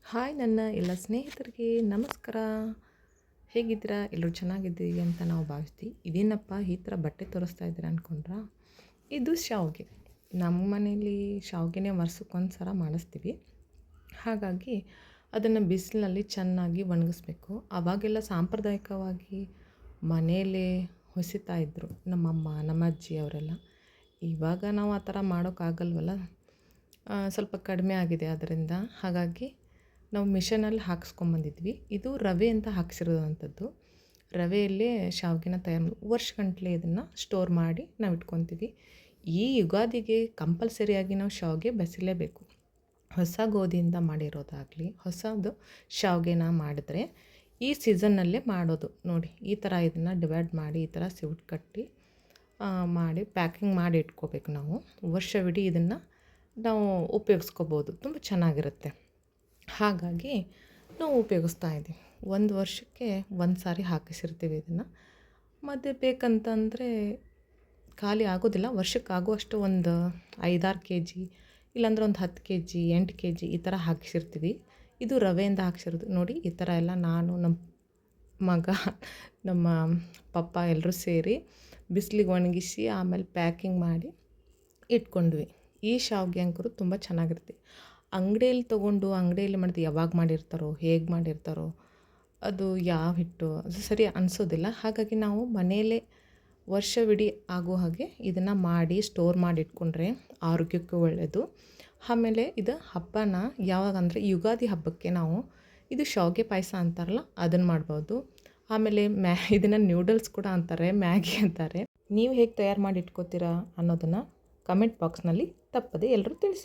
Hi ನನ್ನ ಎಲ್ಲ ಸ್ನೇಹಿತರಿಗೆ ನಮಸ್ಕಾರ. ಹೇಗಿದ್ದೀರಾ? ಎಲ್ಲರೂ ಚೆನ್ನಾಗಿದ್ದೀರಿ ಅಂತ ನಾವು ಭಾವಿಸ್ತೀವಿ. ಇದೇನಪ್ಪ ಈ ಥರ ಬಟ್ಟೆ ತೋರಿಸ್ತಾ ಇದ್ದೀರಾ ಅಂದ್ಕೊಂಡ್ರಾ? ಇದು ಶಾವಿಗೆ. ನಮ್ಮ ಮನೇಲಿ ಶಾವಿಗೆನೇ ವರ್ಷಕ್ಕೊಂದು ಸಲ ಮಾಡಿಸ್ತೀವಿ. ಹಾಗಾಗಿ ಅದನ್ನು ಬಿಸಿಲಿನಲ್ಲಿ ಚೆನ್ನಾಗಿ ಒಣಗಿಸ್ಬೇಕು. ಆವಾಗೆಲ್ಲ ಸಾಂಪ್ರದಾಯಿಕವಾಗಿ ಮನೆಯಲ್ಲೇ ಹೊಸಿತಾ ಇದ್ದರು ನಮ್ಮಮ್ಮ, ನಮ್ಮ ಅಜ್ಜಿ ಅವರೆಲ್ಲ. ಇವಾಗ ನಾವು ಆ ಥರ ಮಾಡೋಕ್ಕಾಗಲ್ವಲ್ಲ, ಸ್ವಲ್ಪ ಕಡಿಮೆ ಆಗಿದೆ ಅದರಿಂದ. ಹಾಗಾಗಿ ನಾವು ಮಿಷನಲ್ಲಿ ಹಾಕಿಸ್ಕೊಂಬಂದಿದ್ವಿ. ಇದು ರವೆ ಅಂತ ಹಾಕ್ಸಿರೋವಂಥದ್ದು. ರವೆಯಲ್ಲೇ ಶಾವಿಗೆನ ತಯಾರು ವರ್ಷಗಟ್ಟಲೆ ಇದನ್ನು ಸ್ಟೋರ್ ಮಾಡಿ ನಾವು ಇಟ್ಕೊತೀವಿ. ಈ ಯುಗಾದಿಗೆ ಕಂಪಲ್ಸರಿಯಾಗಿ ನಾವು ಶಾವಿಗೆ ಬೆಸಿಲೇಬೇಕು. ಹೊಸ ಗೋಧಿಯಿಂದ ಮಾಡಿರೋದಾಗಲಿ, ಹೊಸದು ಶಾವಿಗೆನ ಮಾಡಿದ್ರೆ ಈ ಸೀಸನ್ನಲ್ಲೇ ಮಾಡೋದು. ನೋಡಿ, ಈ ಥರ ಇದನ್ನು ಡಿವೈಡ್ ಮಾಡಿ ಈ ಥರ ಸಿವುಟ್ ಕಟ್ಟಿ ಮಾಡಿ ಪ್ಯಾಕಿಂಗ್ ಮಾಡಿ ಇಟ್ಕೋಬೇಕು. ನಾವು ವರ್ಷವಿಡೀ ಇದನ್ನು ನಾವು ಉಪಯೋಗಿಸ್ಕೋಬೋದು. ತುಂಬ ಚೆನ್ನಾಗಿರುತ್ತೆ. ಹಾಗಾಗಿ ನಾವು ಉಪಯೋಗಿಸ್ತಾ ಇದ್ದೀವಿ. ಒಂದು ವರ್ಷಕ್ಕೆ ಒಂದು ಸಾರಿ ಹಾಕಿಸಿರ್ತೀವಿ ಇದನ್ನು. ಮತ್ತು ಬೇಕಂತಂದರೆ ಖಾಲಿ ಆಗೋದಿಲ್ಲ. ವರ್ಷಕ್ಕಾಗುವಷ್ಟು ಒಂದು 5-6 ಕೆ ಜಿ, ಇಲ್ಲಾಂದ್ರೆ ಒಂದು 10 ಕೆ ಜಿ, 8 ಕೆ ಜಿ ಈ ಥರ ಹಾಕಿಸಿರ್ತೀವಿ. ಇದು ರವೆಯಿಂದ ಹಾಕ್ಸಿರೋದು. ನೋಡಿ, ಈ ಥರ ಎಲ್ಲ ನಾನು, ನಮ್ಮ ಮಗ, ನಮ್ಮ ಪಪ್ಪ ಎಲ್ಲರೂ ಸೇರಿ ಬಿಸಿಲಿಗೆ ಒಣಗಿಸಿ ಆಮೇಲೆ ಪ್ಯಾಕಿಂಗ್ ಮಾಡಿ ಇಟ್ಕೊಂಡ್ವಿ. ಈ ಶಾವಿಗೆ ಅಂಕರು ತುಂಬ ಚೆನ್ನಾಗಿರುತ್ತೆ. ಅಂಗಡಿಯಲ್ಲಿ ತೊಗೊಂಡು ಅಂಗಡಿಯಲ್ಲಿ ಮಾಡಿದ್ದು ಯಾವಾಗ ಮಾಡಿರ್ತಾರೋ, ಹೇಗೆ ಮಾಡಿರ್ತಾರೋ, ಅದು ಯಾವ ಹಿಟ್ಟು ಅದು ಸರಿ ಅನಿಸೋದಿಲ್ಲ. ಹಾಗಾಗಿ ನಾವು ಮನೆಯಲ್ಲೇ ವರ್ಷವಿಡೀ ಆಗೋ ಹಾಗೆ ಇದನ್ನು ಮಾಡಿ ಸ್ಟೋರ್ ಮಾಡಿ ಇಟ್ಕೊಂಡ್ರೆ ಆರೋಗ್ಯಕ್ಕೂ ಒಳ್ಳೆಯದು. ಆಮೇಲೆ ಇದು ಹಬ್ಬನ ಯಾವಾಗ ಅಂದರೆ ಯುಗಾದಿ ಹಬ್ಬಕ್ಕೆ ನಾವು ಇದು ಶಾವಿಗೆ ಪಾಯಸ ಅಂತಾರಲ್ಲ, ಅದನ್ನು ಮಾಡ್ಬೋದು. ಆಮೇಲೆ ಇದನ್ನು ನ್ಯೂಡಲ್ಸ್ ಕೂಡ ಅಂತಾರೆ, ಮ್ಯಾಗಿ ಅಂತಾರೆ. ನೀವು ಹೇಗೆ ತಯಾರು ಮಾಡಿ ಇಟ್ಕೋತೀರಾ ಅನ್ನೋದನ್ನು ಕಮೆಂಟ್ ಬಾಕ್ಸ್ನಲ್ಲಿ ತಪ್ಪದೆ ಎಲ್ಲರೂ ತಿಳಿಸಿ.